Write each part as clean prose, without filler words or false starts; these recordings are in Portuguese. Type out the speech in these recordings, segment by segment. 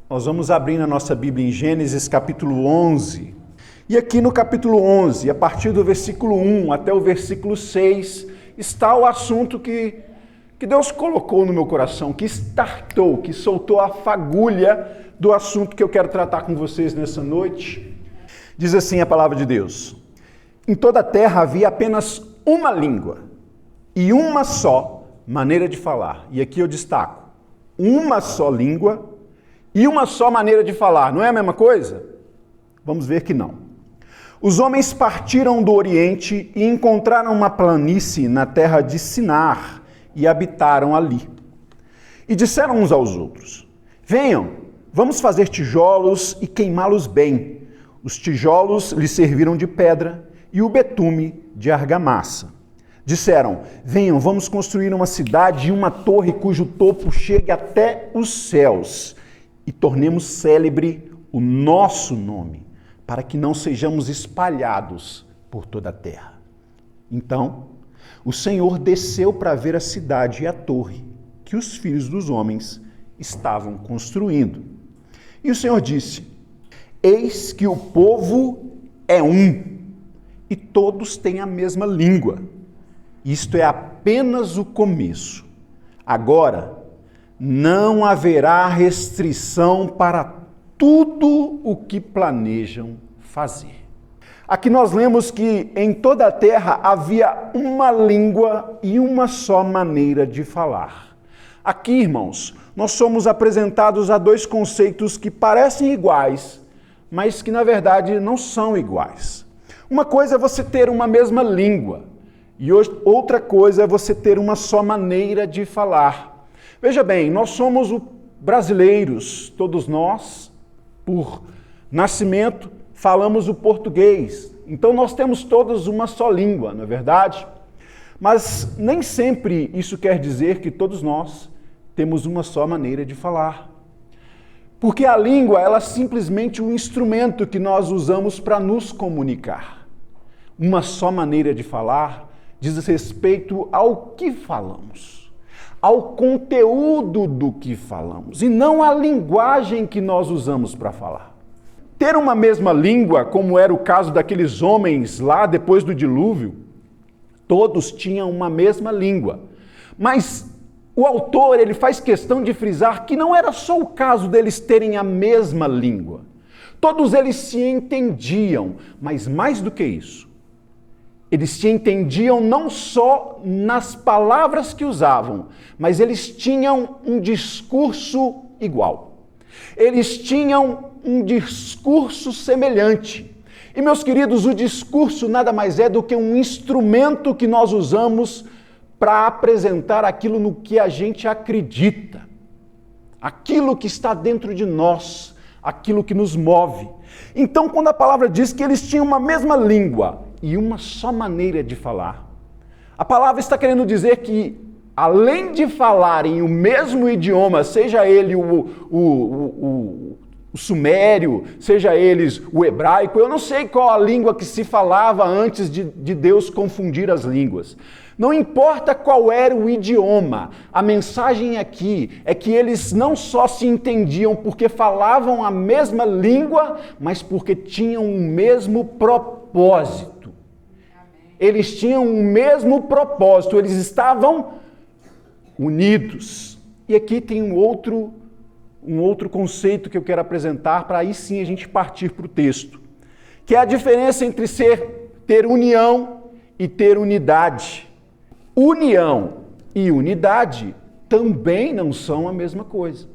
Nós vamos abrir a nossa Bíblia em Gênesis capítulo 11. E aqui no capítulo 11, a partir do versículo 1 até o versículo 6, está o assunto que Deus colocou no meu coração, que startou, que soltou a fagulha do assunto que eu quero tratar com vocês nessa noite. Diz assim a palavra de Deus: em toda a terra havia apenas uma língua e uma só maneira de falar. E aqui eu destaco, uma só língua e uma só maneira de falar. Não é a mesma coisa? Vamos ver que não. Os homens partiram do Oriente e encontraram uma planície na terra de Sinar e habitaram ali. E disseram uns aos outros: venham, vamos fazer tijolos e queimá-los bem. Os tijolos lhes serviram de pedra e o betume de argamassa. Disseram: venham, vamos construir uma cidade e uma torre cujo topo chegue até os céus e tornemos célebre o nosso nome, para que não sejamos espalhados por toda a terra. Então, o Senhor desceu para ver a cidade e a torre que os filhos dos homens estavam construindo. E o Senhor disse: eis que o povo é um, e todos têm a mesma língua. Isto é apenas o começo. Agora, não haverá restrição para tudo o que planejam fazer. Aqui nós lemos que em toda a terra havia uma língua e uma só maneira de falar. Aqui, irmãos, nós somos apresentados a dois conceitos que parecem iguais, mas que na verdade não são iguais. Uma coisa é você ter uma mesma língua e outra coisa é você ter uma só maneira de falar. Veja bem, nós somos brasileiros, todos nós, por nascimento, falamos o português. Então nós temos todos uma só língua, não é verdade? Mas nem sempre isso quer dizer que todos nós temos uma só maneira de falar. Porque a língua, ela é simplesmente um instrumento que nós usamos para nos comunicar. Uma só maneira de falar diz respeito ao que falamos, ao conteúdo do que falamos, e não à linguagem que nós usamos para falar. Ter uma mesma língua, como era o caso daqueles homens lá depois do dilúvio, todos tinham uma mesma língua. Mas o autor, ele faz questão de frisar que não era só o caso deles terem a mesma língua. Todos eles se entendiam, mas mais do que isso, eles se entendiam não só nas palavras que usavam, mas eles tinham um discurso igual. Eles tinham um discurso semelhante. E, meus queridos, o discurso nada mais é do que um instrumento que nós usamos para apresentar aquilo no que a gente acredita, aquilo que está dentro de nós, aquilo que nos move. Então, quando a palavra diz que eles tinham uma mesma língua e uma só maneira de falar, a palavra está querendo dizer que, além de falarem o mesmo idioma, seja ele o sumério, seja eles o hebraico, eu não sei qual a língua que se falava antes de Deus confundir as línguas. Não importa qual era o idioma, a mensagem aqui é que eles não só se entendiam porque falavam a mesma língua, mas porque tinham o mesmo propósito. Eles tinham o mesmo propósito, eles estavam unidos. E aqui tem um outro conceito que eu quero apresentar, para aí sim a gente partir para o texto, que é a diferença entre ter união e ter unidade. União e unidade também não são a mesma coisa.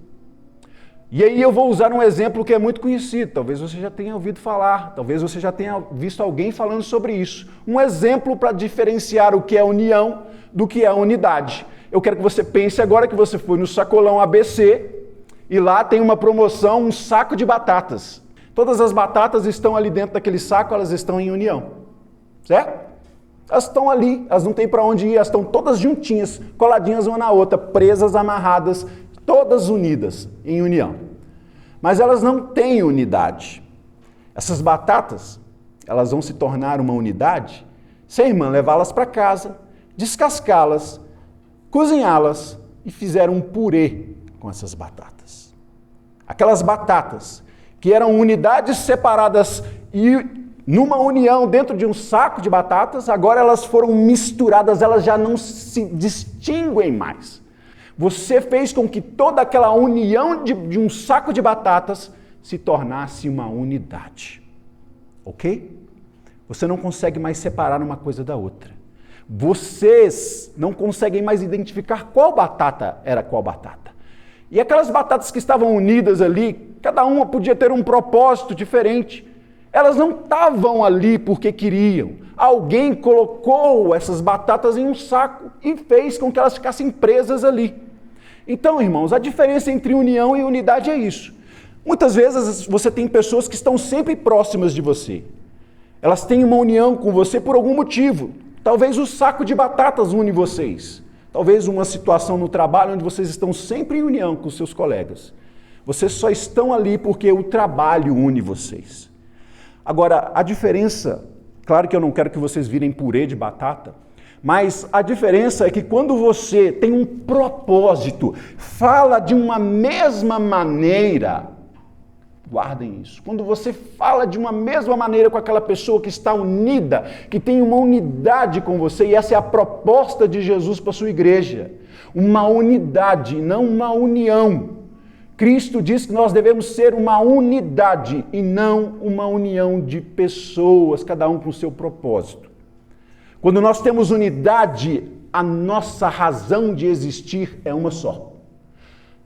E aí eu vou usar um exemplo que é muito conhecido, talvez você já tenha ouvido falar, talvez você já tenha visto alguém falando sobre isso. Um exemplo para diferenciar o que é união do que é unidade. Eu quero que você pense agora que você foi no sacolão ABC e lá tem uma promoção, um saco de batatas. Todas as batatas estão ali dentro daquele saco, elas estão em união, certo? Elas estão ali, elas não têm para onde ir, elas estão todas juntinhas, coladinhas uma na outra, presas, amarradas, todas unidas em união. Mas elas não têm unidade. Essas batatas, elas vão se tornar uma unidade se a irmã levá-las para casa, descascá-las, cozinhá-las e fizer um purê com essas batatas. aquelas batatas, que eram unidades separadas e numa união dentro de um saco de batatas, agora elas foram misturadas, elas já não se distinguem mais. Você fez com que toda aquela união de um saco de batatas se tornasse uma unidade. Ok? Você não consegue mais separar uma coisa da outra. Vocês não conseguem mais identificar qual batata era qual batata. E aquelas batatas que estavam unidas ali, cada uma podia ter um propósito diferente. Elas não estavam ali porque queriam. Alguém colocou essas batatas em um saco e fez com que elas ficassem presas ali. Então, irmãos, a diferença entre união e unidade é isso. Muitas vezes você tem pessoas que estão sempre próximas de você. Elas têm uma união com você por algum motivo. Talvez o saco de batatas une vocês. Talvez uma situação no trabalho onde vocês estão sempre em união com os seus colegas. Vocês só estão ali porque o trabalho une vocês. Agora, a diferença, claro que eu não quero que vocês virem purê de batata, mas a diferença é que quando você tem um propósito, fala de uma mesma maneira, guardem isso, quando você fala de uma mesma maneira com aquela pessoa que está unida, que tem uma unidade com você, e essa é a proposta de Jesus para a sua igreja, uma unidade, não uma união. Cristo diz que nós devemos ser uma unidade e não uma união de pessoas, cada um com o seu propósito. Quando nós temos unidade, a nossa razão de existir é uma só.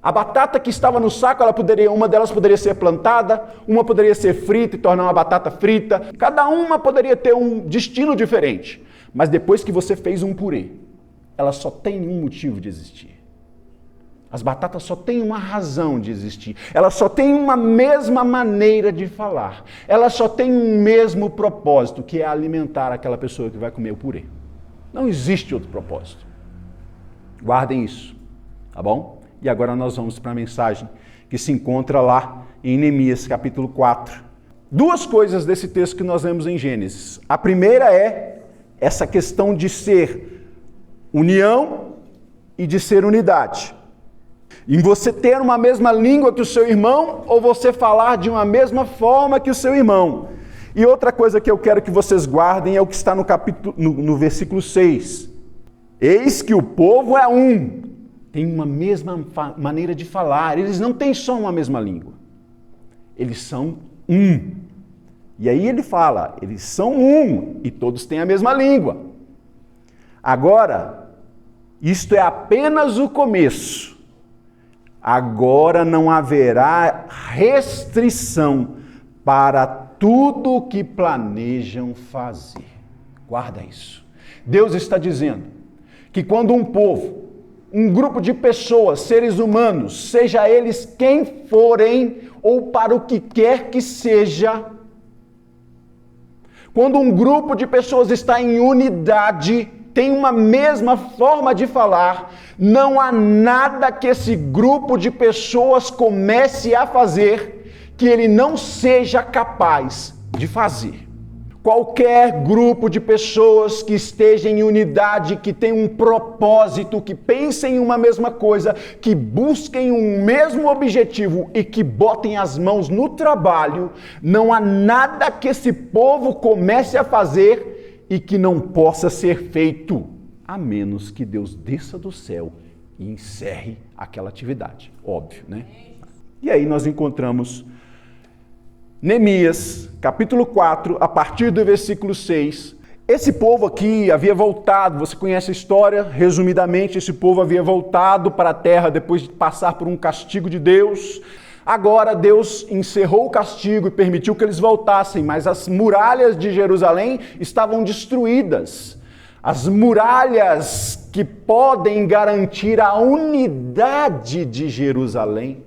A batata que estava no saco, uma delas poderia ser plantada, uma poderia ser frita e tornar uma batata frita. Cada uma poderia ter um destino diferente. Mas depois que você fez um purê, ela só tem um motivo de existir. As batatas só têm uma razão de existir. Elas só têm uma mesma maneira de falar. Elas só têm um mesmo propósito, que é alimentar aquela pessoa que vai comer o purê. Não existe outro propósito. Guardem isso, tá bom? E agora nós vamos para a mensagem que se encontra lá em Neemias, capítulo 4. Duas coisas desse texto que nós lemos em Gênesis. A primeira é essa questão de ser união e de ser unidade. Em você ter uma mesma língua que o seu irmão, ou você falar de uma mesma forma que o seu irmão. E outra coisa que eu quero que vocês guardem é o que está no versículo 6. Eis que o povo é um, tem uma mesma maneira de falar, eles não têm só uma mesma língua. Eles são um. E aí ele fala, eles são um, e todos têm a mesma língua. Agora, isto é apenas o começo. Agora não haverá restrição para tudo o que planejam fazer. Guarda isso. Deus está dizendo que quando um povo, um grupo de pessoas, seres humanos, seja eles quem forem ou para o que quer que seja, quando um grupo de pessoas está em unidade, tem uma mesma forma de falar, não há nada que esse grupo de pessoas comece a fazer que ele não seja capaz de fazer. Qualquer grupo de pessoas que esteja em unidade, que tenha um propósito, que pensem em uma mesma coisa, que busquem um mesmo objetivo e que botem as mãos no trabalho, não há nada que esse povo comece a fazer e que não possa ser feito, a menos que Deus desça do céu e encerre aquela atividade. Óbvio, né? E aí nós encontramos Neemias, capítulo 4, a partir do versículo 6. Esse povo aqui havia voltado, você conhece a história, resumidamente, esse povo havia voltado para a terra depois de passar por um castigo de Deus. Agora Deus encerrou o castigo e permitiu que eles voltassem, mas as muralhas de Jerusalém estavam destruídas. As muralhas que podem garantir a unidade de Jerusalém.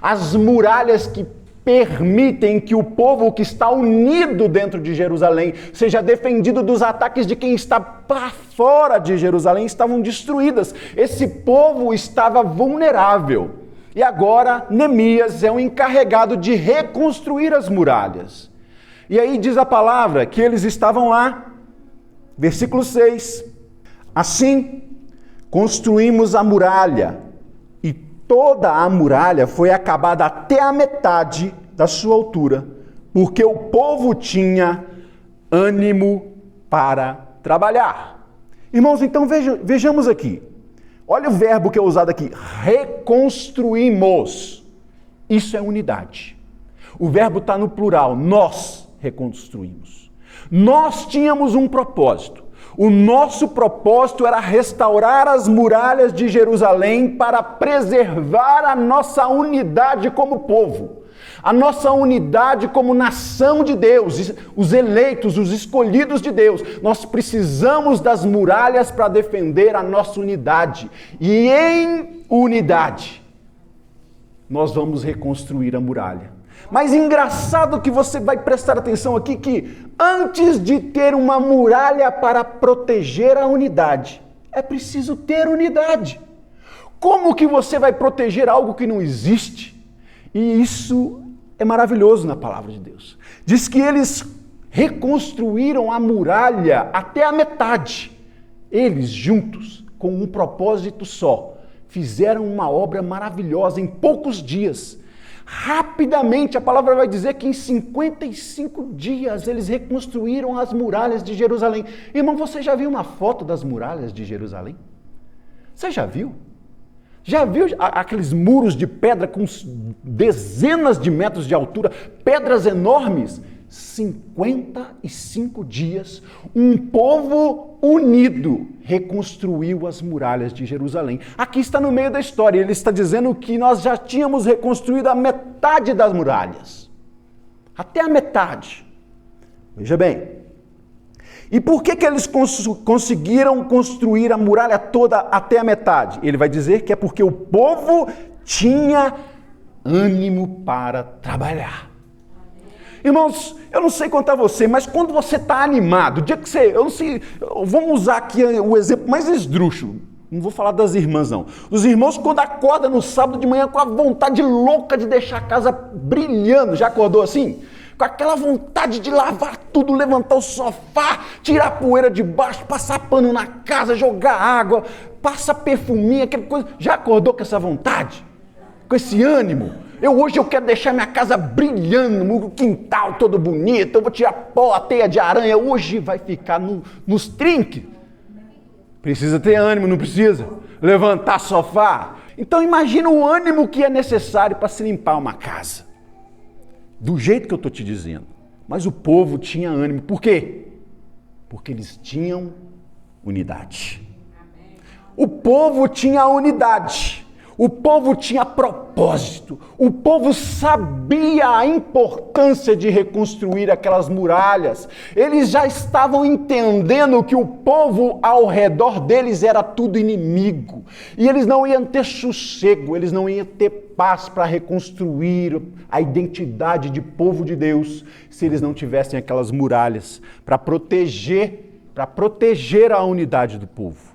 As muralhas que permitem que o povo que está unido dentro de Jerusalém seja defendido dos ataques de quem está para fora de Jerusalém, estavam destruídas. Esse povo estava vulnerável. E agora Neemias é o encarregado de reconstruir as muralhas. E aí diz a palavra que eles estavam lá, versículo 6. Assim, construímos a muralha e toda a muralha foi acabada até a metade da sua altura, porque o povo tinha ânimo para trabalhar. Irmãos, então vejamos aqui. Olha o verbo que é usado aqui, reconstruímos. Isso é unidade. O verbo está no plural, nós reconstruímos. Nós tínhamos um propósito. O nosso propósito era restaurar as muralhas de Jerusalém para preservar a nossa unidade como povo, a nossa unidade como nação de Deus, os eleitos, os escolhidos de Deus. Nós precisamos das muralhas para defender a nossa unidade. E em unidade, nós vamos reconstruir a muralha. Mas engraçado que você vai prestar atenção aqui que antes de ter uma muralha para proteger a unidade, é preciso ter unidade. Como que você vai proteger algo que não existe? E isso é maravilhoso na palavra de Deus. Diz que eles reconstruíram a muralha até a metade. Eles juntos, com um propósito só, fizeram uma obra maravilhosa em poucos dias. Rapidamente, a palavra vai dizer que em 55 dias eles reconstruíram as muralhas de Jerusalém. Irmão, você já viu uma foto das muralhas de Jerusalém? Você já viu? Já viu aqueles muros de pedra com dezenas de metros de altura, pedras enormes? 55 dias, um povo unido reconstruiu as muralhas de Jerusalém. Aqui está no meio da história, ele está dizendo que nós já tínhamos reconstruído a metade das muralhas. Até a metade. Veja bem. E por que eles conseguiram construir a muralha toda até a metade? Ele vai dizer que é porque o povo tinha ânimo para trabalhar. Irmãos, eu não sei quanto a você, mas quando você está animado, o dia que você, eu não sei, vamos usar aqui o exemplo mais esdrúxulo, não vou falar das irmãs não, os irmãos quando acordam no sábado de manhã com a vontade louca de deixar a casa brilhando, já acordou assim? Com aquela vontade de lavar tudo, levantar o sofá, tirar a poeira de baixo, passar pano na casa, jogar água, passar perfuminho, aquela coisa, já acordou com essa vontade? Com esse ânimo? Hoje eu quero deixar minha casa brilhando, o quintal todo bonito, eu vou tirar pó, a teia de aranha, hoje vai ficar nos trinques. Precisa ter ânimo, não precisa? Levantar sofá. Então imagina o ânimo que é necessário para se limpar uma casa. Do jeito que eu estou te dizendo. Mas o povo tinha ânimo. Por quê? Porque eles tinham unidade. O povo tinha unidade. O povo tinha propósito, o povo sabia a importância de reconstruir aquelas muralhas, eles já estavam entendendo que o povo ao redor deles era tudo inimigo, e eles não iam ter sossego, eles não iam ter paz para reconstruir a identidade de povo de Deus, se eles não tivessem aquelas muralhas para proteger a unidade do povo.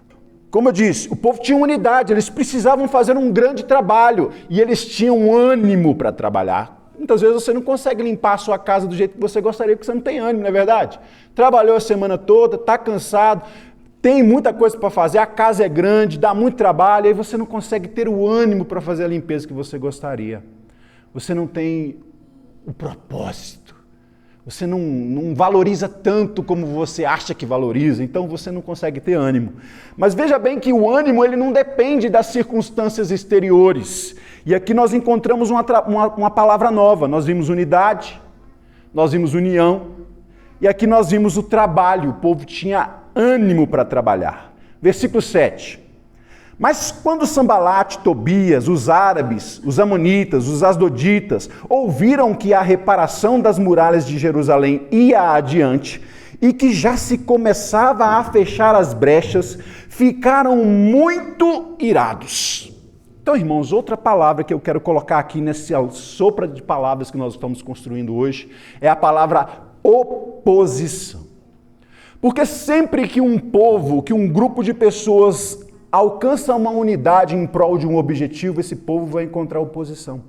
Como eu disse, o povo tinha unidade, eles precisavam fazer um grande trabalho e eles tinham ânimo para trabalhar. Muitas vezes você não consegue limpar a sua casa do jeito que você gostaria, porque você não tem ânimo, não é verdade? Trabalhou a semana toda, está cansado, tem muita coisa para fazer, a casa é grande, dá muito trabalho, e aí você não consegue ter o ânimo para fazer a limpeza que você gostaria. Você não tem o propósito. Você não valoriza tanto como você acha que valoriza, então você não consegue ter ânimo. Mas veja bem que o ânimo ele não depende das circunstâncias exteriores. E aqui nós encontramos uma palavra nova. Nós vimos unidade, nós vimos união, e aqui nós vimos o trabalho. O povo tinha ânimo para trabalhar. Versículo 7. Mas quando Sambalate, Tobias, os árabes, os amonitas, os asdoditas, ouviram que a reparação das muralhas de Jerusalém ia adiante e que já se começava a fechar as brechas, ficaram muito irados. Então, irmãos, outra palavra que eu quero colocar aqui nessa sopra de palavras que nós estamos construindo hoje é a palavra oposição. Porque sempre que um povo, que um grupo de pessoas alcança uma unidade em prol de um objetivo, esse povo vai encontrar oposição.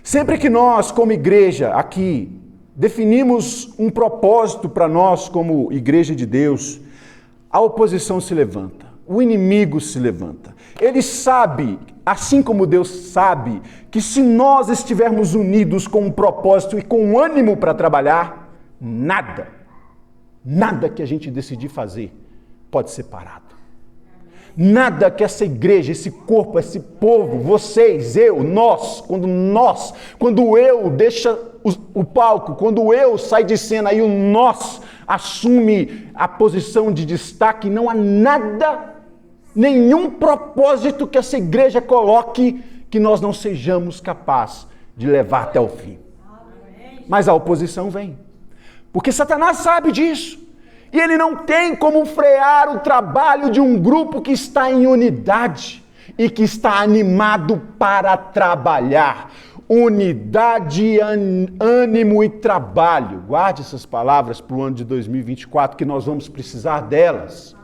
Sempre que nós, como igreja aqui, definimos um propósito para nós como igreja de Deus, a oposição se levanta, o inimigo se levanta. Ele sabe assim como Deus sabe que se nós estivermos unidos com um propósito e com um ânimo para trabalhar, nada que a gente decidir fazer pode ser parado. Nada que essa igreja, esse corpo, esse povo, vocês, eu, quando eu deixa o palco, quando eu saio de cena e o nós assume a posição de destaque, não há nada, nenhum propósito que essa igreja coloque que nós não sejamos capazes de levar até o fim. Mas a oposição vem, porque Satanás sabe disso. E ele não tem como frear o trabalho de um grupo que está em unidade e que está animado para trabalhar. Unidade, ânimo e trabalho. Guarde essas palavras para o ano de 2024, que nós vamos precisar delas.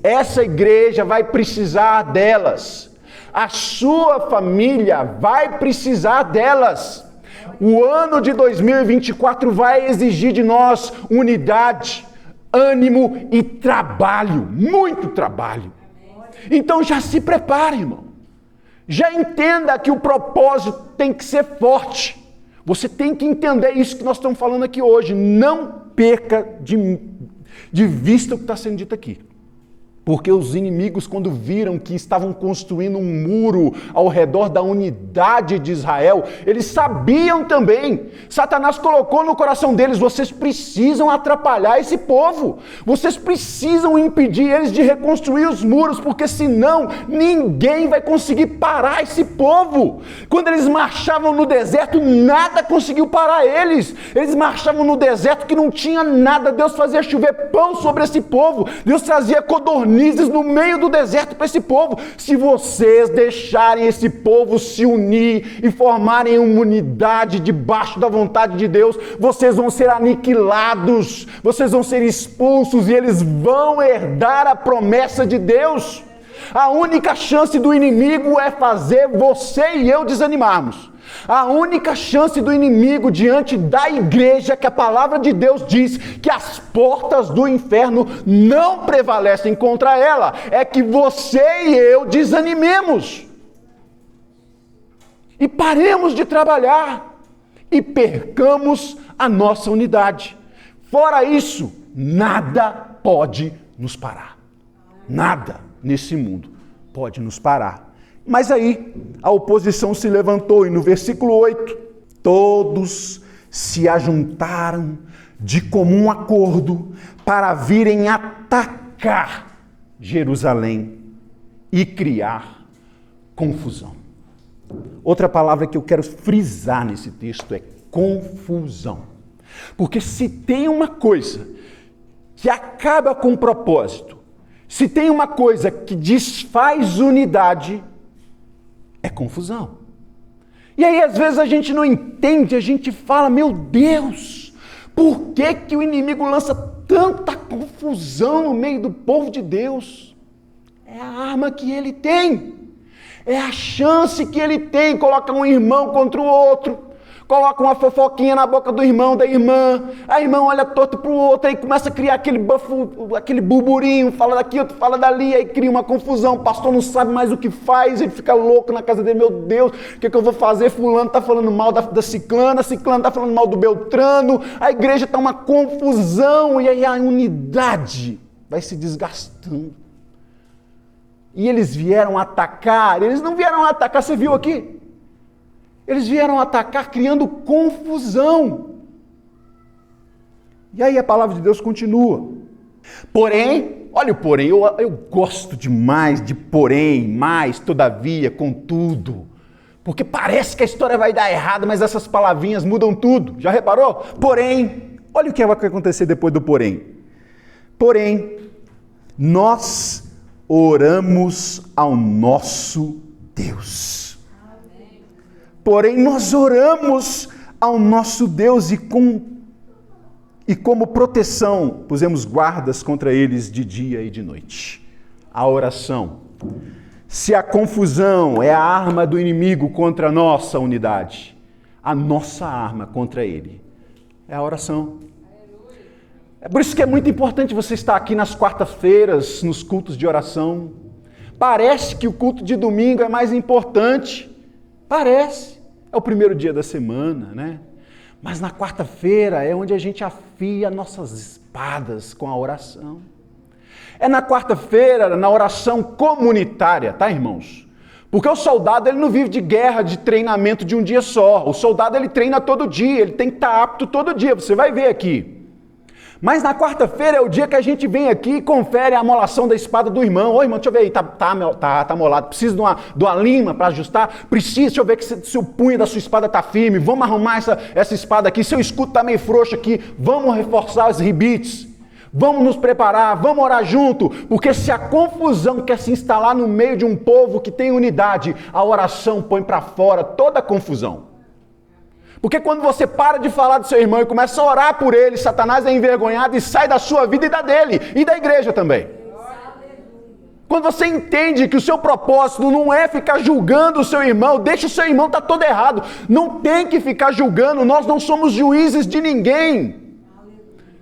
Essa igreja vai precisar delas. A sua família vai precisar delas. O ano de 2024 vai exigir de nós unidade, ânimo e trabalho, muito trabalho. Então já se prepare, irmão. Já entenda que o propósito tem que ser forte. Você tem que entender isso que nós estamos falando aqui hoje. Não perca de vista o que está sendo dito aqui. Porque os inimigos, quando viram que estavam construindo um muro ao redor da unidade de Israel, eles sabiam também. Satanás colocou no coração deles: vocês precisam atrapalhar esse povo. Vocês precisam impedir eles de reconstruir os muros, porque senão ninguém vai conseguir parar esse povo. Quando eles marchavam no deserto, nada conseguiu parar eles. Eles marchavam no deserto que não tinha nada. Deus fazia chover pão sobre esse povo. Deus trazia codornizes no meio do deserto para esse povo. Se vocês deixarem esse povo se unir e formarem uma unidade debaixo da vontade de Deus, vocês vão ser aniquilados, vocês vão ser expulsos e eles vão herdar a promessa de Deus. A única chance do inimigo é fazer você e eu desanimarmos. A única chance do inimigo diante da igreja, que a palavra de Deus diz que as portas do inferno não prevalecem contra ela, é que você e eu desanimemos e paremos de trabalhar e percamos a nossa unidade. Fora isso, nada pode nos parar. Nada nesse mundo pode nos parar. Mas aí a oposição se levantou e no versículo 8, todos se ajuntaram de comum acordo para virem atacar Jerusalém e criar confusão. Outra palavra que eu quero frisar nesse texto é confusão. Porque se tem uma coisa que acaba com o propósito, se tem uma coisa que desfaz unidade, é confusão. E aí às vezes a gente não entende, a gente fala: meu Deus, por que o inimigo lança tanta confusão no meio do povo de Deus? É a arma que ele tem, é a chance que ele tem. Coloca um irmão contra o outro, coloca uma fofoquinha na boca do irmão, da irmã, a irmã olha torto para o outro, aí começa a criar aquele burburinho, fala daqui, outro fala dali, aí cria uma confusão, o pastor não sabe mais o que faz, ele fica louco na casa dele: meu Deus, o que eu vou fazer? Fulano está falando mal da ciclana, ciclano está falando mal do Beltrano, a igreja está uma confusão, e aí a unidade vai se desgastando. E eles vieram atacar, eles não vieram atacar, você viu aqui? Eles vieram atacar criando confusão. E aí a palavra de Deus continua. Porém, olha o porém, eu gosto demais de porém, mas, todavia, contudo. Porque parece que a história vai dar errado, mas essas palavrinhas mudam tudo. Já reparou? Porém, olha o que vai acontecer depois do porém. Porém, nós oramos ao nosso Deus. Porém, nós oramos ao nosso Deus e como proteção pusemos guardas contra eles de dia e de noite. A oração. Se a confusão é a arma do inimigo contra a nossa unidade, a nossa arma contra ele é a oração. É por isso que é muito importante você estar aqui nas quartas-feiras, nos cultos de oração, Parece que o culto de domingo é mais importante. Parece. É o primeiro dia da semana, né? Mas na quarta-feira é onde a gente afia nossas espadas com a oração. É na quarta-feira, na oração comunitária, tá, irmãos? Porque o soldado, ele não vive de guerra, de treinamento de um dia só. O soldado, ele treina todo dia, ele tem que estar apto todo dia, você vai ver aqui. Mas na quarta-feira é o dia que a gente vem aqui e confere a amolação da espada do irmão. Ô irmão, deixa eu ver aí, tá amolado, precisa de uma lima para ajustar? Precisa, deixa eu ver que se o punho da sua espada está firme, vamos arrumar essa espada aqui, seu escudo está meio frouxo aqui, vamos reforçar os ribites, vamos nos preparar, vamos orar junto, porque se a confusão quer se instalar no meio de um povo que tem unidade, a oração põe para fora toda a confusão. Porque quando você para de falar do seu irmão e começa a orar por ele, Satanás é envergonhado e sai da sua vida e da dele, e da igreja também. Quando você entende que o seu propósito não é ficar julgando o seu irmão, deixa o seu irmão estar todo errado, não tem que ficar julgando, nós não somos juízes de ninguém.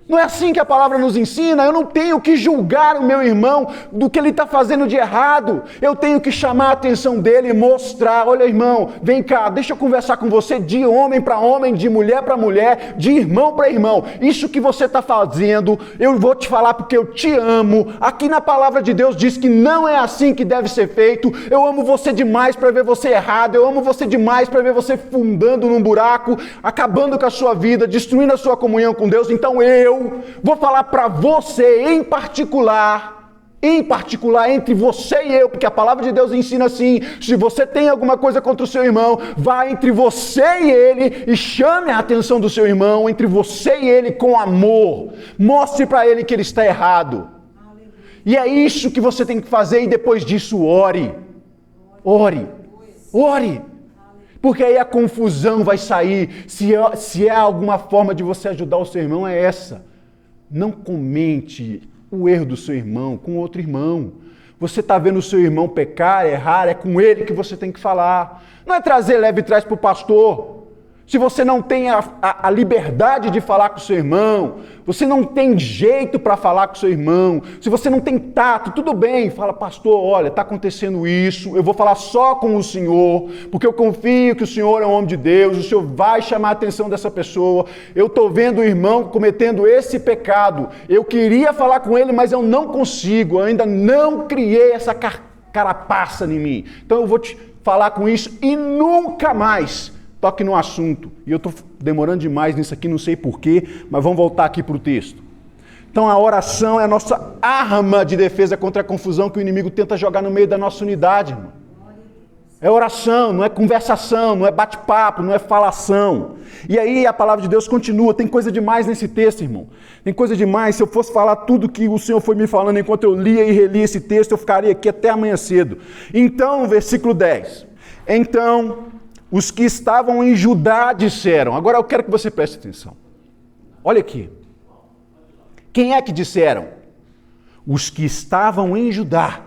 Não é assim que a palavra nos ensina. Eu não tenho que julgar o meu irmão do que ele está fazendo de errado. Eu tenho que chamar a atenção dele e mostrar: olha, irmão, vem cá, deixa eu conversar com você de homem para homem, de mulher para mulher, de irmão para irmão. Isso que você está fazendo, eu vou te falar porque eu te amo. Aqui na palavra de Deus diz que não é assim que deve ser feito. Eu amo você demais para ver você errado. Eu amo você demais para ver você fundando num buraco, acabando com a sua vida, destruindo a sua comunhão com Deus. Então eu vou falar para você em particular, entre você e eu, porque a palavra de Deus ensina assim: se você tem alguma coisa contra o seu irmão, vá entre você e ele e chame a atenção do seu irmão, entre você e ele com amor, mostre para ele que ele está errado. E é isso que você tem que fazer, e depois disso ore, porque aí a confusão vai sair. Se há alguma forma de você ajudar o seu irmão, é essa: não comente o erro do seu irmão com outro irmão. Você está vendo o seu irmão pecar, errar, é com ele que você tem que falar. Não é trazer leve e traz para o pastor. Se você não tem a liberdade de falar com o seu irmão, você não tem jeito para falar com o seu irmão, se você não tem tato, tudo bem, fala: pastor, olha, está acontecendo isso, eu vou falar só com o senhor, porque eu confio que o senhor é um homem de Deus, o senhor vai chamar a atenção dessa pessoa, eu estou vendo o irmão cometendo esse pecado, eu queria falar com ele, mas eu não consigo, eu ainda não criei essa carapaça em mim, então eu vou te falar com isso e nunca mais toque no assunto. E eu estou demorando demais nisso aqui, não sei porquê, mas vamos voltar aqui para o texto. Então a oração é a nossa arma de defesa contra a confusão que o inimigo tenta jogar no meio da nossa unidade, irmão. É oração, não é conversação, não é bate-papo, não é falação. E aí a palavra de Deus continua, tem coisa demais nesse texto, irmão. Tem coisa demais. Se eu fosse falar tudo que o Senhor foi me falando enquanto eu lia e relia esse texto, eu ficaria aqui até amanhã cedo. Então, versículo 10. Então os que estavam em Judá disseram. Agora eu quero que você preste atenção. Olha aqui. Quem é que disseram? Os que estavam em Judá.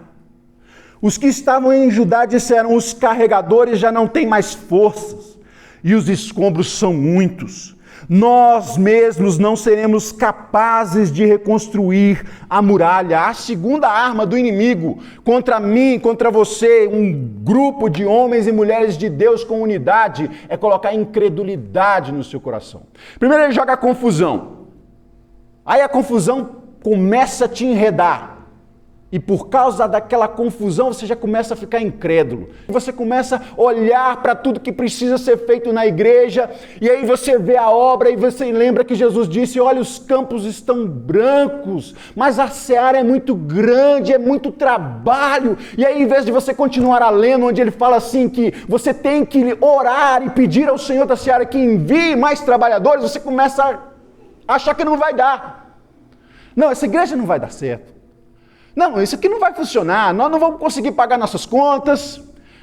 Os que estavam em Judá disseram: os carregadores já não têm mais forças e os escombros são muitos. Nós mesmos não seremos capazes de reconstruir a muralha. A segunda arma do inimigo contra mim, contra você, um grupo de homens e mulheres de Deus com unidade, é colocar incredulidade no seu coração. Primeiro ele joga a confusão. Aí a confusão começa a te enredar. E por causa daquela confusão, você já começa a ficar incrédulo. Você começa a olhar para tudo que precisa ser feito na igreja, e aí você vê a obra e você lembra que Jesus disse: olha, os campos estão brancos, mas a seara é muito grande, é muito trabalho. E aí, em vez de você continuar a lendo, onde ele fala assim que você tem que orar e pedir ao Senhor da seara que envie mais trabalhadores, você começa a achar que não vai dar. Não, essa igreja não vai dar certo. Não, isso aqui não vai funcionar, nós não vamos conseguir pagar nossas contas,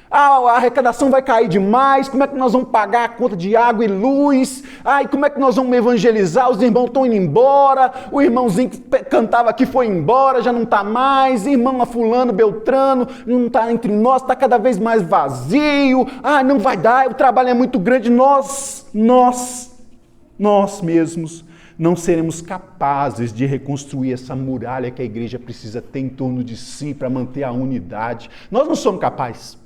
a arrecadação vai cair demais, como é que nós vamos pagar a conta de água e luz? Ai, como é que nós vamos evangelizar? Os irmãos estão indo embora, o irmãozinho que cantava aqui foi embora, já não está mais, irmão fulano, beltrano, não está entre nós, está cada vez mais vazio, não vai dar, o trabalho é muito grande, nós mesmos não seremos capazes de reconstruir essa muralha que a igreja precisa ter em torno de si para manter a unidade. Nós não somos capazes.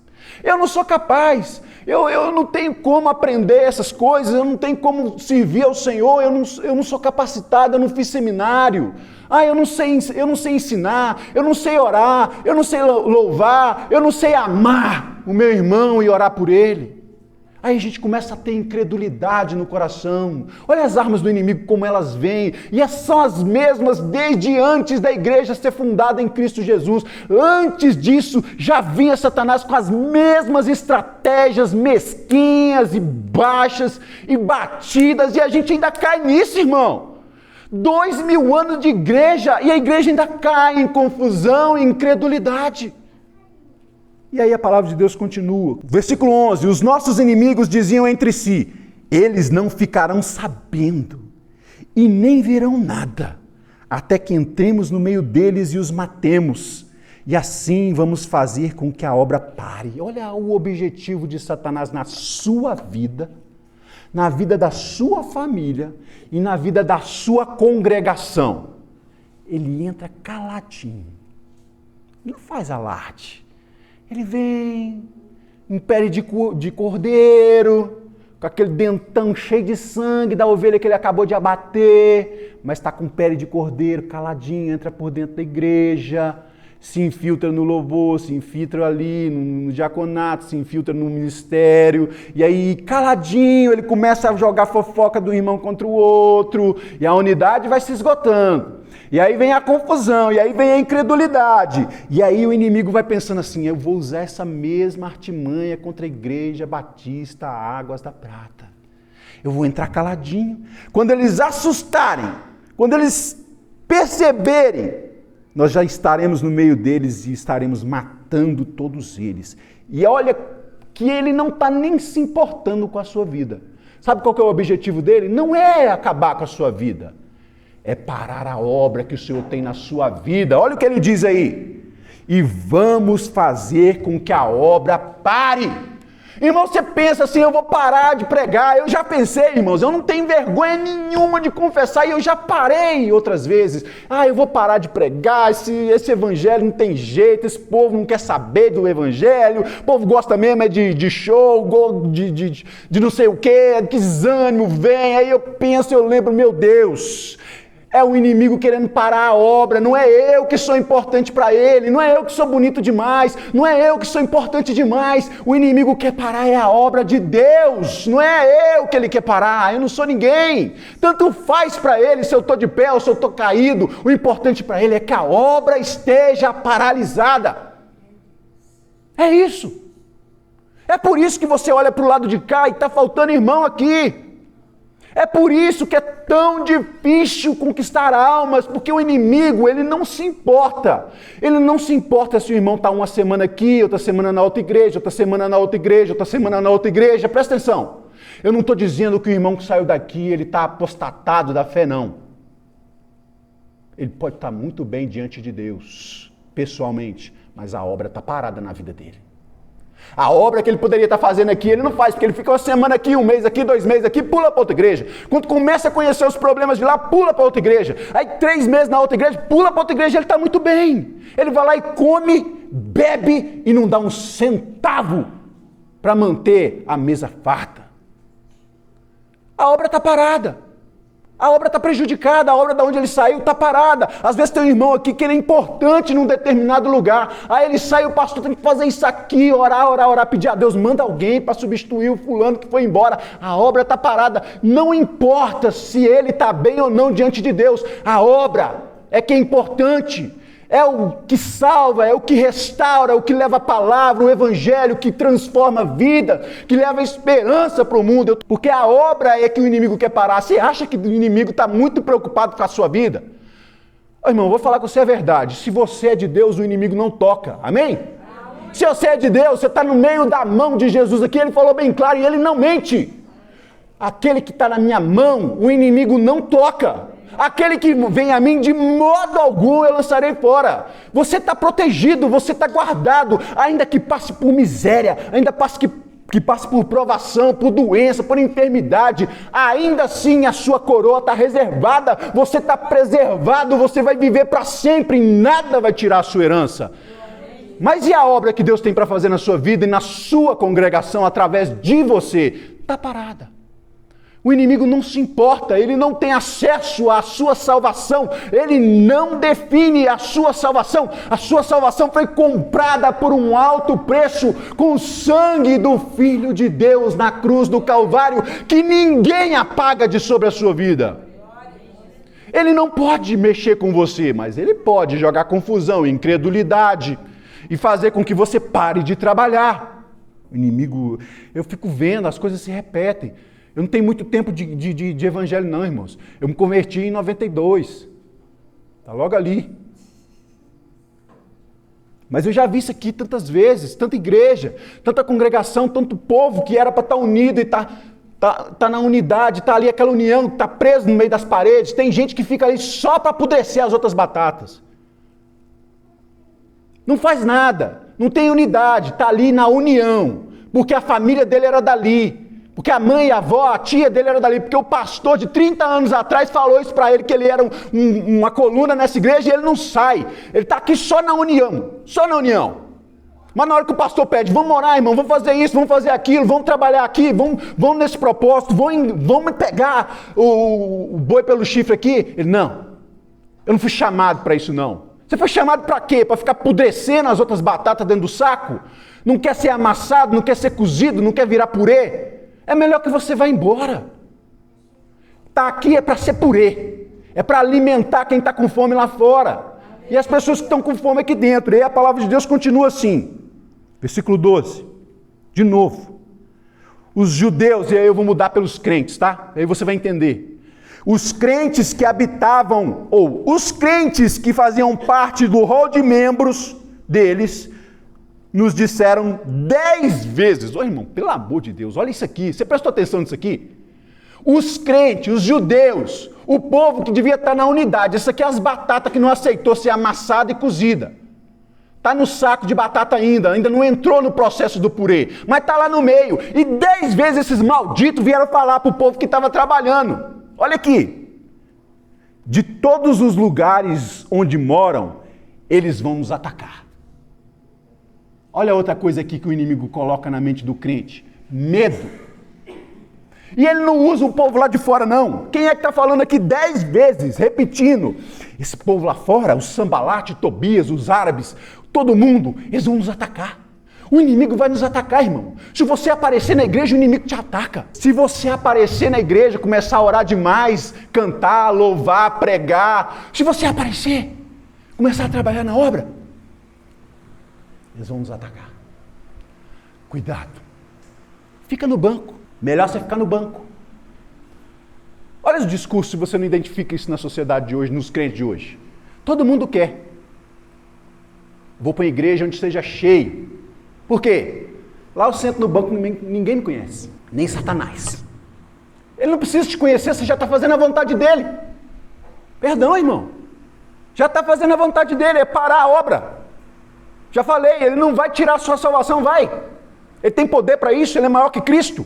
Eu não sou capaz, eu não tenho como aprender essas coisas, eu não tenho como servir ao Senhor, eu não sou capacitado, eu não fiz seminário, eu não sei ensinar, eu não sei orar, eu não sei louvar, eu não sei amar o meu irmão e orar por ele. Aí a gente começa a ter incredulidade no coração. Olha as armas do inimigo como elas vêm. E são as mesmas desde antes da igreja ser fundada em Cristo Jesus. Antes disso, já vinha Satanás com as mesmas estratégias mesquinhas e baixas e batidas. E a gente ainda cai nisso, irmão. 2000 anos de igreja e a igreja ainda cai em confusão e incredulidade. E aí a palavra de Deus continua. Versículo 11. Os nossos inimigos diziam entre si: eles não ficarão sabendo e nem verão nada, até que entremos no meio deles e os matemos. E assim vamos fazer com que a obra pare. Olha o objetivo de Satanás na sua vida, na vida da sua família e na vida da sua congregação. Ele entra caladinho. Não faz alarde. Ele vem em pele de cordeiro, com aquele dentão cheio de sangue da ovelha que ele acabou de abater, mas está com pele de cordeiro, caladinho, entra por dentro da igreja, se infiltra no louvor, se infiltra ali no diaconato, se infiltra no ministério, e aí caladinho ele começa a jogar fofoca do irmão contra o outro, e a unidade vai se esgotando. E aí vem a confusão, e aí vem a incredulidade. E aí o inimigo vai pensando assim: eu vou usar essa mesma artimanha contra a igreja batista Águas da Prata. Eu vou entrar caladinho. Quando eles assustarem, quando eles perceberem, nós já estaremos no meio deles e estaremos matando todos eles. E olha que ele não está nem se importando com a sua vida. Sabe qual que é o objetivo dele? Não é acabar com a sua vida. É parar a obra que o Senhor tem na sua vida. Olha o que ele diz aí. E vamos fazer com que a obra pare. Irmão, você pensa assim: eu vou parar de pregar. Eu já pensei, irmãos, eu não tenho vergonha nenhuma de confessar. E eu já parei outras vezes. Eu vou parar de pregar. Esse evangelho não tem jeito. Esse povo não quer saber do evangelho. O povo gosta mesmo de show, de não sei o quê. Que desânimo vem. Aí eu penso, eu lembro, meu Deus... É o inimigo querendo parar a obra, não é eu que sou importante para ele, não é eu que sou bonito demais, não é eu que sou importante demais. O inimigo quer parar é a obra de Deus, não é eu que ele quer parar, eu não sou ninguém. Tanto faz para ele se eu estou de pé ou se eu estou caído, o importante para ele é que a obra esteja paralisada. É isso. É por isso que você olha para o lado de cá e está faltando irmão aqui. É por isso que é tão difícil conquistar almas, porque o inimigo, ele não se importa. Ele não se importa se o irmão está uma semana aqui, outra semana na outra igreja, outra semana na outra igreja, outra semana na outra igreja. Presta atenção. Eu não estou dizendo que o irmão que saiu daqui, ele está apostatado da fé, não. Ele pode estar muito bem diante de Deus, pessoalmente, mas a obra está parada na vida dele. A obra que ele poderia estar fazendo aqui, ele não faz, porque ele fica uma semana aqui, um mês aqui, 2 meses aqui, pula para outra igreja. Quando começa a conhecer os problemas de lá, pula para outra igreja. Aí 3 meses na outra igreja, pula para outra igreja, ele está muito bem. Ele vai lá e come, bebe e não dá um centavo para manter a mesa farta. A obra está parada. A obra está prejudicada, a obra de onde ele saiu está parada. Às vezes tem um irmão aqui que ele é importante num determinado lugar. Aí ele sai, o pastor tem que fazer isso aqui, orar, pedir a Deus, manda alguém para substituir o fulano que foi embora. A obra está parada. Não importa se ele está bem ou não diante de Deus. A obra é que é importante. É o que salva, é o que restaura, é o que leva a palavra, o evangelho, que transforma a vida, que leva a esperança para o mundo. Porque a obra é que o inimigo quer parar. Você acha que o inimigo está muito preocupado com a sua vida? Irmão, vou falar com você a verdade. Se você é de Deus, o inimigo não toca. Amém? Se você é de Deus, você está no meio da mão de Jesus aqui, ele falou bem claro e ele não mente. Aquele que está na minha mão, o inimigo não toca. Aquele que vem a mim, de modo algum eu lançarei fora. Você está protegido, você está guardado, ainda que passe por miséria, ainda que passa por provação, por doença, por enfermidade, ainda assim a sua coroa está reservada, você está preservado, você vai viver para sempre e nada vai tirar a sua herança. Mas e a obra que Deus tem para fazer na sua vida e na sua congregação através de você? Está parada. O inimigo não se importa, ele não tem acesso à sua salvação, ele não define a sua salvação. A sua salvação foi comprada por um alto preço com o sangue do Filho de Deus na cruz do Calvário, que ninguém apaga de sobre a sua vida. Ele não pode mexer com você, mas ele pode jogar confusão, incredulidade e fazer com que você pare de trabalhar. O inimigo, eu fico vendo, as coisas se repetem. Eu não tenho muito tempo de evangelho não, irmãos. Eu me converti em 92. Está logo ali. Mas eu já vi isso aqui tantas vezes, tanta igreja, tanta congregação, tanto povo que era para estar unido e tá na unidade, está ali aquela união, está preso no meio das paredes. Tem gente que fica ali só para apodrecer as outras batatas. Não faz nada, não tem unidade, está ali na união, porque a família dele era dali. Porque a mãe, a avó, a tia dele era dali, porque o pastor de 30 anos atrás falou isso para ele, que ele era uma coluna nessa igreja e ele não sai. Ele está aqui só na união, só na união. Mas na hora que o pastor pede, vamos orar, irmão, vamos fazer isso, vamos fazer aquilo, vamos trabalhar aqui, vamos nesse propósito, vamos pegar o boi pelo chifre aqui. Ele, não, eu não fui chamado para isso não. Você foi chamado para quê? Para ficar apodrecendo as outras batatas dentro do saco? Não quer ser amassado, não quer ser cozido, não quer virar purê? É melhor que você vá embora. Está aqui é para ser purê. É para alimentar quem está com fome lá fora. E as pessoas que estão com fome aqui dentro. E aí a palavra de Deus continua assim. Versículo 12. De novo. Os judeus, e aí eu vou mudar pelos crentes, tá? Aí você vai entender. Os crentes que habitavam, ou os crentes que faziam parte do rol de membros deles, nos disseram 10 vezes, ô irmão, pelo amor de Deus, olha isso aqui, você prestou atenção nisso aqui? Os crentes, os judeus, o povo que devia estar na unidade, isso aqui é as batatas que não aceitou ser amassada e cozida. Está no saco de batata ainda não entrou no processo do purê, mas está lá no meio. E 10 vezes esses malditos vieram falar para o povo que estava trabalhando. Olha aqui, de todos os lugares onde moram, eles vão nos atacar. Olha outra coisa aqui que o inimigo coloca na mente do crente. Medo. E ele não usa o povo lá de fora, não. Quem é que está falando aqui 10 vezes, repetindo? Esse povo lá fora, os Sambalate, Tobias, os árabes, todo mundo, eles vão nos atacar. O inimigo vai nos atacar, irmão. Se você aparecer na igreja, o inimigo te ataca. Se você aparecer na igreja, começar a orar demais, cantar, louvar, pregar, se você aparecer, começar a trabalhar na obra, eles vão nos atacar. Cuidado. Fica no banco. Melhor você ficar no banco. Olha os discursos, se você não identifica isso na sociedade de hoje, nos crentes de hoje. Todo mundo quer. Vou para uma igreja onde seja cheio. Por quê? Lá eu sento no banco, ninguém me conhece. Nem Satanás. Ele não precisa te conhecer, você já está fazendo a vontade dele. Perdão, irmão. Já está fazendo a vontade dele, é parar a obra. Já falei, ele não vai tirar a sua salvação, vai. Ele tem poder para isso, ele é maior que Cristo.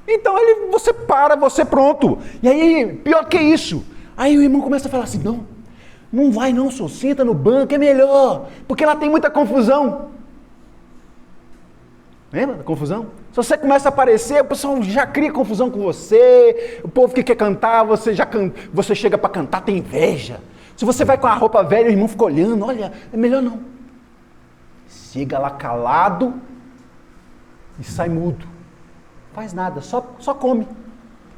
Então você para, você pronto. E aí, pior que isso. Aí o irmão começa a falar assim, não vai não, senhor, senta no banco, é melhor. Porque lá tem muita confusão. Lembra da confusão? Se você começa a aparecer, o pessoal já cria confusão com você. O povo que quer cantar, você chega para cantar, tem inveja. Se você vai com a roupa velha, o irmão fica olhando, olha, é melhor não. Chega lá calado e sai mudo. Faz nada, só come.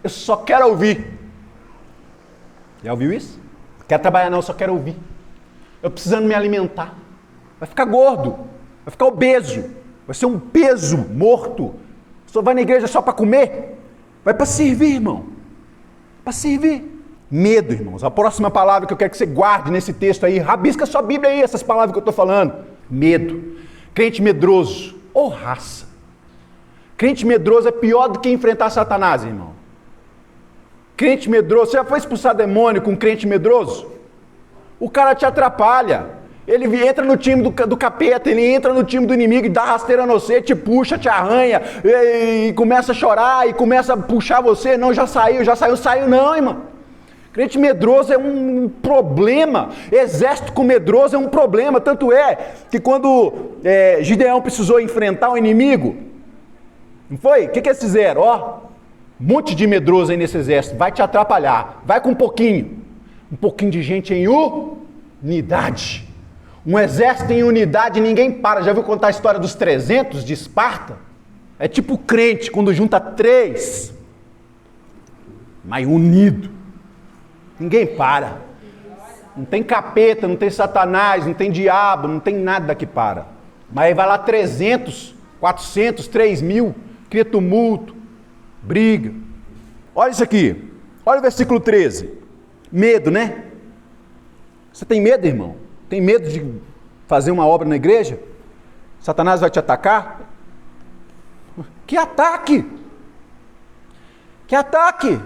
Eu só quero ouvir. Já ouviu isso? Não quero trabalhar não, eu só quero ouvir. Eu precisando me alimentar. Vai ficar gordo, vai ficar obeso, vai ser um peso morto. Só vai na igreja só para comer? Vai para servir, irmão. Para servir. Medo, irmãos. A próxima palavra que eu quero que você guarde nesse texto aí, rabisca sua Bíblia aí, essas palavras que eu estou falando. Medo. Crente medroso. Ou raça. Crente medroso é pior do que enfrentar Satanás, irmão. Crente medroso. Você já foi expulsar demônio com crente medroso? O cara te atrapalha. Ele entra no time do capeta, ele entra no time do inimigo e dá rasteira no você, te puxa, te arranha, e começa a chorar, e começa a puxar você. Não, já saiu não, irmão. Crente medroso é um problema. Exército com medroso é um problema. Tanto é que quando Gideão precisou enfrentar o inimigo, não foi? O que eles fizeram? Um monte de medroso aí nesse exército, vai te atrapalhar. Vai com um pouquinho de gente em unidade. Um exército em unidade, ninguém para. Já viu contar a história dos 300 de Esparta? É tipo crente, quando junta 3, mas unido. Ninguém para. Não tem capeta, não tem satanás, não tem diabo, não tem nada que para. Mas aí vai lá 300, 400, 3.000, cria tumulto, briga. Olha isso aqui. Olha o versículo 13. Medo, né? Você tem medo, irmão? Tem medo de fazer uma obra na igreja? Satanás vai te atacar? Que ataque! Que ataque!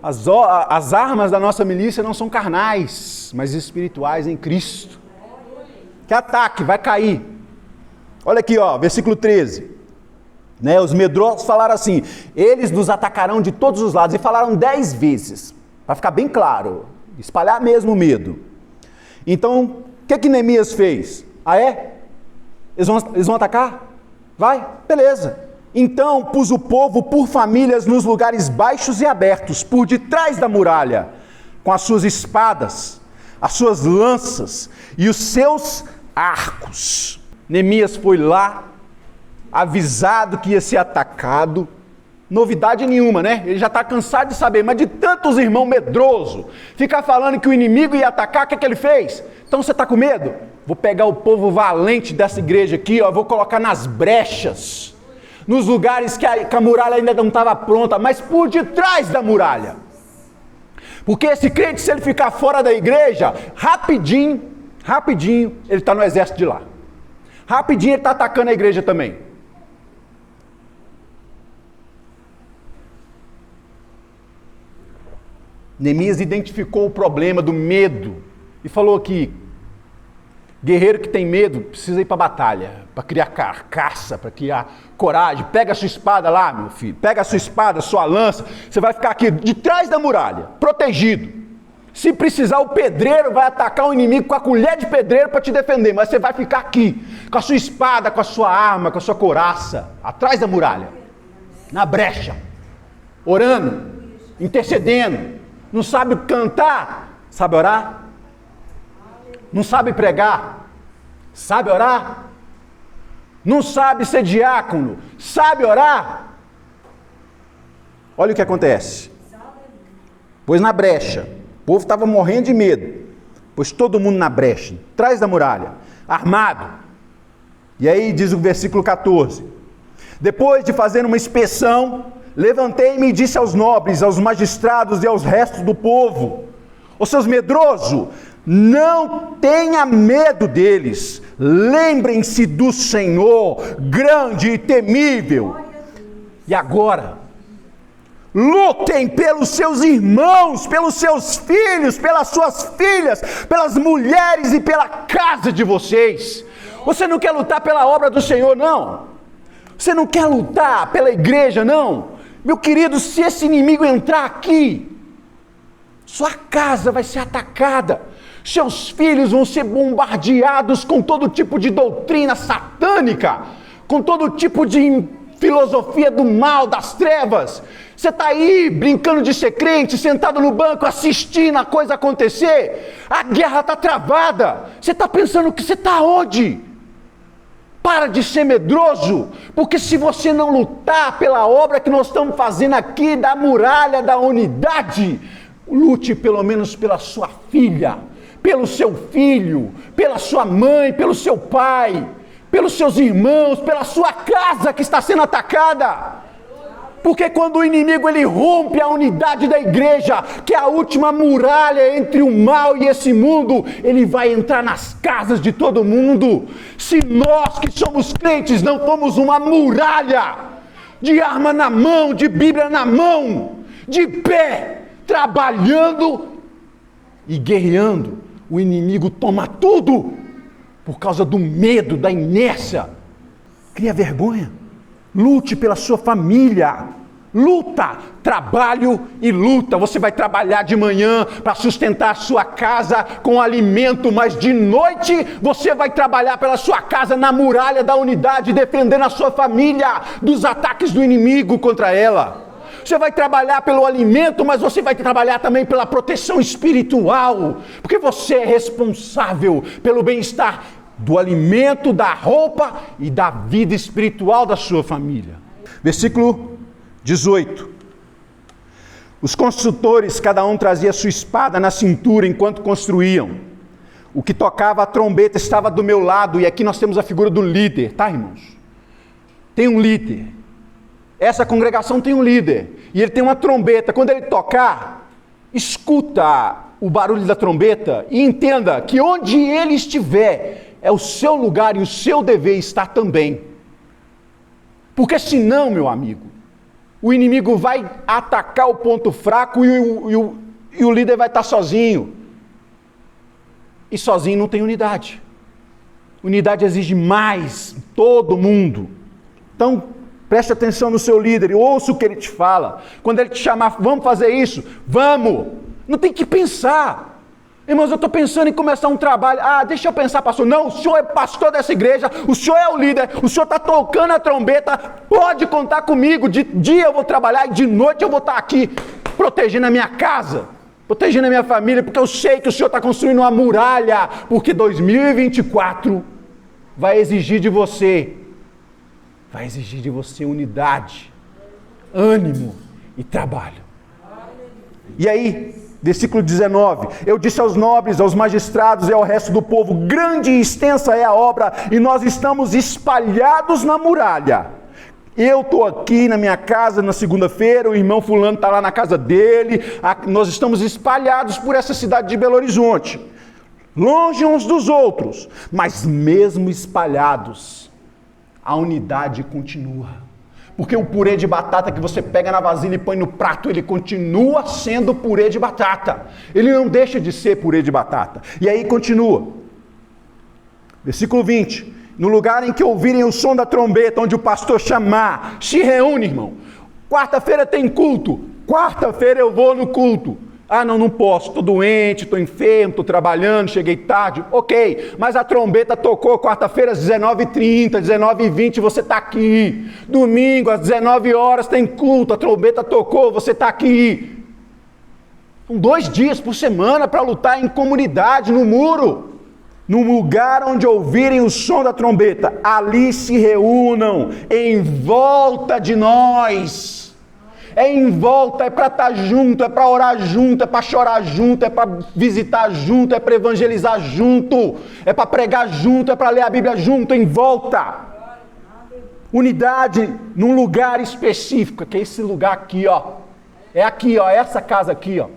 As armas da nossa milícia não são carnais, mas espirituais em Cristo. Que ataque, vai cair. Olha aqui, versículo 13. Os medrosos falaram assim: eles nos atacarão de todos os lados. E falaram 10 vezes, para ficar bem claro, espalhar mesmo o medo. Então, o que Neemias fez? Eles vão atacar? Vai, beleza. Então pus o povo por famílias nos lugares baixos e abertos, por detrás da muralha, com as suas espadas, as suas lanças e os seus arcos. Neemias foi lá, avisado que ia ser atacado. Novidade nenhuma, né? Ele já está cansado de saber, mas de tantos irmãos medrosos, ficar falando que o inimigo ia atacar, o que ele fez? Então você está com medo? Vou pegar o povo valente dessa igreja aqui, vou colocar nas brechas, nos lugares que a muralha ainda não estava pronta, mas por detrás da muralha. Porque esse crente, se ele ficar fora da igreja, rapidinho, ele está no exército de lá. Rapidinho ele está atacando a igreja também. Neemias identificou o problema do medo e falou que guerreiro que tem medo precisa ir para a batalha, para criar carcaça, para criar coragem. Pega a sua espada lá, meu filho, pega a sua espada, a sua lança, você vai ficar aqui de trás da muralha, protegido. Se precisar, o pedreiro vai atacar o inimigo com a colher de pedreiro para te defender, mas você vai ficar aqui, com a sua espada, com a sua arma, com a sua couraça, atrás da muralha, na brecha, orando, intercedendo. Não sabe cantar? Sabe orar? Não sabe pregar? Sabe orar? Não sabe ser diácono? Sabe orar? Olha o que acontece. Pois na brecha, o povo estava morrendo de medo, pois todo mundo na brecha, atrás da muralha, armado. E aí diz o versículo 14: depois de fazer uma inspeção, levantei-me e disse aos nobres, aos magistrados e aos restos do povo: os seus medrosos, não tenha medo deles, lembrem-se do Senhor, grande e temível. E agora, lutem pelos seus irmãos, pelos seus filhos, pelas suas filhas, pelas mulheres e pela casa de vocês. Você não quer lutar pela obra do Senhor, não? Você não quer lutar pela igreja, não? Meu querido, se esse inimigo entrar aqui, sua casa vai ser atacada, seus filhos vão ser bombardeados com todo tipo de doutrina satânica, com todo tipo de filosofia do mal, das trevas. Você está aí brincando de ser crente, sentado no banco, assistindo a coisa acontecer, a guerra está travada, você está pensando que você está onde? Para de ser medroso, porque se você não lutar pela obra que nós estamos fazendo aqui, da muralha, da unidade, lute pelo menos pela sua filha, pelo seu filho, pela sua mãe, pelo seu pai, pelos seus irmãos, pela sua casa que está sendo atacada. Porque quando o inimigo ele rompe a unidade da igreja, que é a última muralha entre o mal e esse mundo, ele vai entrar nas casas de todo mundo. Se nós que somos crentes não formos uma muralha, de arma na mão, de Bíblia na mão, de pé, trabalhando e guerreando, o inimigo toma tudo por causa do medo, da inércia. Cria vergonha. Lute pela sua família. Luta, trabalho e luta. Você vai trabalhar de manhã para sustentar a sua casa com alimento, mas de noite você vai trabalhar pela sua casa na muralha da unidade, defendendo a sua família dos ataques do inimigo contra ela. Você vai trabalhar pelo alimento, mas você vai trabalhar também pela proteção espiritual, porque você é responsável pelo bem-estar do alimento, da roupa e da vida espiritual da sua família. Versículo 18. Os construtores, cada um trazia sua espada na cintura enquanto construíam. O que tocava a trombeta estava do meu lado, e aqui nós temos a figura do líder, tá, irmãos? Tem um líder. Essa congregação tem um líder, e ele tem uma trombeta. Quando ele tocar, escuta o barulho da trombeta e entenda que onde ele estiver, é o seu lugar e o seu dever estar também. Porque senão, meu amigo, o inimigo vai atacar o ponto fraco e o líder vai estar sozinho. E sozinho não tem unidade. Unidade exige mais, todo mundo. Então, preste atenção no seu líder e ouça o que ele te fala. Quando ele te chamar, vamos fazer isso? Vamos! Não tem que pensar. Irmãos, eu estou pensando em começar um trabalho. Deixa eu pensar, pastor. Não, o senhor é pastor dessa igreja, o senhor é o líder, o senhor está tocando a trombeta, pode contar comigo. De dia eu vou trabalhar e de noite eu vou estar aqui, protegendo a minha casa, protegendo a minha família, porque eu sei que o senhor está construindo uma muralha, porque 2024 vai exigir de você unidade, ânimo e trabalho. E aí, versículo 19, eu disse aos nobres, aos magistrados e ao resto do povo, grande e extensa é a obra, e nós estamos espalhados na muralha. Eu estou aqui na minha casa na segunda-feira, o irmão fulano está lá na casa dele, nós estamos espalhados por essa cidade de Belo Horizonte, longe uns dos outros, mas mesmo espalhados, a unidade continua. Porque o purê de batata que você pega na vasilha e põe no prato, ele continua sendo purê de batata. Ele não deixa de ser purê de batata. E aí continua. Versículo 20. No lugar em que ouvirem o som da trombeta, onde o pastor chamar, se reúne, irmão. Quarta-feira tem culto. Quarta-feira eu vou no culto. Não posso, estou doente, estou enfermo, estou trabalhando, cheguei tarde. Ok, mas a trombeta tocou quarta-feira às 19h30, 19h20, você está aqui. Domingo às 19 horas tem culto, a trombeta tocou, você está aqui. São 2 dias por semana para lutar em comunidade, no muro. No lugar onde ouvirem o som da trombeta, ali se reúnam em volta de nós. É em volta, é para estar junto, é para orar junto, é para chorar junto, é para visitar junto, é para evangelizar junto, é para pregar junto, é para ler a Bíblia junto, em volta. Unidade num lugar específico, que é esse lugar aqui, ó. É aqui, ó, essa casa aqui, ó.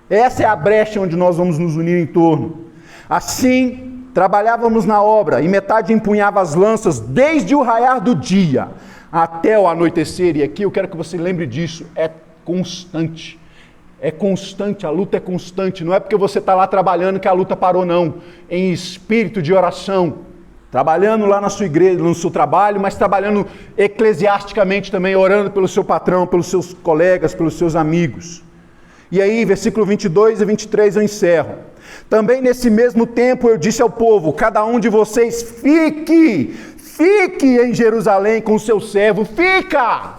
Essa é a brecha onde nós vamos nos unir em torno. Assim, trabalhávamos na obra, e metade empunhava as lanças desde o raiar do dia até o anoitecer, e aqui eu quero que você lembre disso, é constante, a luta é constante, não é porque você está lá trabalhando que a luta parou não, em espírito de oração, trabalhando lá na sua igreja, no seu trabalho, mas trabalhando eclesiasticamente também, orando pelo seu patrão, pelos seus colegas, pelos seus amigos. E aí, versículo 22 e 23 eu encerro. Também nesse mesmo tempo eu disse ao povo, cada um de vocês fique em Jerusalém com o seu servo, fica!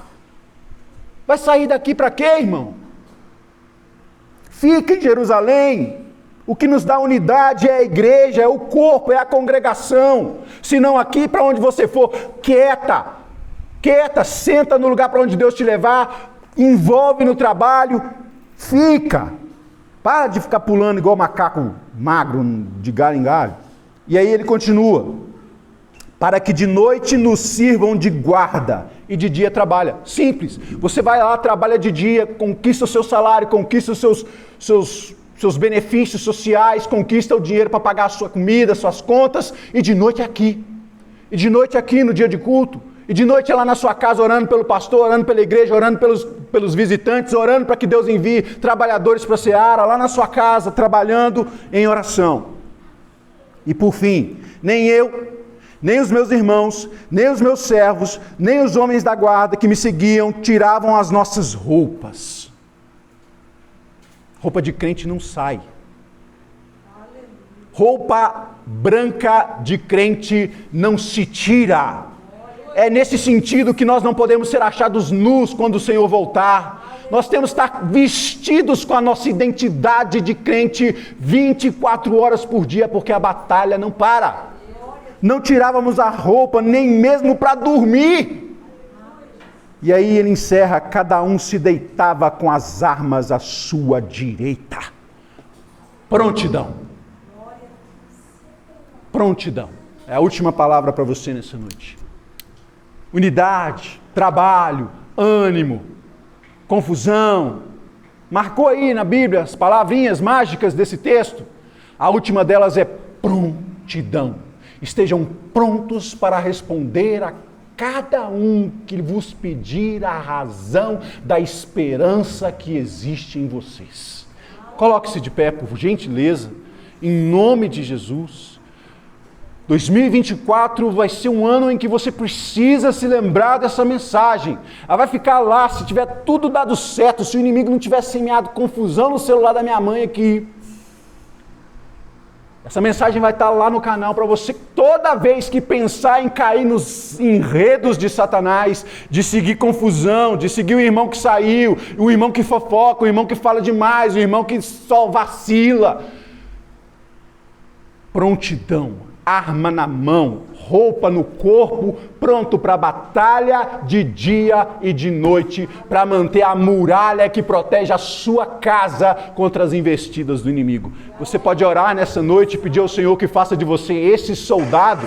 Vai sair daqui para quê, irmão? Fica em Jerusalém. O que nos dá unidade é a igreja, é o corpo, é a congregação. Se não aqui, para onde você for, quieta, senta no lugar para onde Deus te levar, envolve no trabalho, fica. Para de ficar pulando igual macaco magro de galho em galho. E aí ele continua. Para que de noite nos sirvam de guarda e de dia trabalha. Simples. Você vai lá, trabalha de dia, conquista o seu salário, conquista os seus benefícios sociais, conquista o dinheiro para pagar a sua comida, suas contas, e de noite aqui. E de noite aqui no dia de culto. E de noite é lá na sua casa orando pelo pastor, orando pela igreja, orando pelos visitantes, orando para que Deus envie trabalhadores para a seara, lá na sua casa, trabalhando em oração. E por fim, nem eu, nem os meus irmãos, nem os meus servos, nem os homens da guarda que me seguiam tiravam as nossas roupas. Roupa de crente não sai. Roupa branca de crente não se tira. É nesse sentido que nós não podemos ser achados nus quando o Senhor voltar. Nós temos que estar vestidos com a nossa identidade de crente 24 horas por dia, porque a batalha não para. Não tirávamos a roupa nem mesmo para dormir. E aí ele encerra: cada um se deitava com as armas à sua direita. Prontidão. Prontidão. É a última palavra para você nessa noite. Unidade, trabalho, ânimo, confusão. Marcou aí na Bíblia as palavrinhas mágicas desse texto? A última delas é prontidão. Estejam prontos para responder a cada um que vos pedir a razão da esperança que existe em vocês. Coloque-se de pé, por gentileza, em nome de Jesus. 2024 vai ser um ano em que você precisa se lembrar dessa mensagem. Ela vai ficar lá, se tiver tudo dado certo, se o inimigo não tiver semeado confusão no celular da minha mãe aqui. Essa mensagem vai estar lá no canal para você, toda vez que pensar em cair nos enredos de Satanás, de seguir confusão, de seguir o irmão que saiu, o irmão que fofoca, o irmão que fala demais, o irmão que só vacila. Prontidão. Arma na mão, roupa no corpo, pronto para a batalha de dia e de noite, para manter a muralha que protege a sua casa contra as investidas do inimigo. Você pode orar nessa noite e pedir ao Senhor que faça de você esse soldado,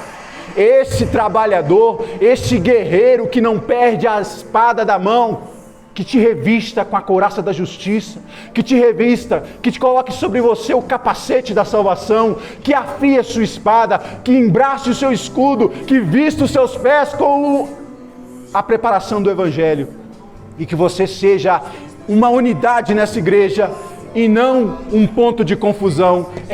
esse trabalhador, esse guerreiro que não perde a espada da mão, que te revista com a couraça da justiça, que te revista, que te coloque sobre você o capacete da salvação, que afie a sua espada, que embrace o seu escudo, que vista os seus pés com a preparação do Evangelho, e que você seja uma unidade nessa igreja e não um ponto de confusão.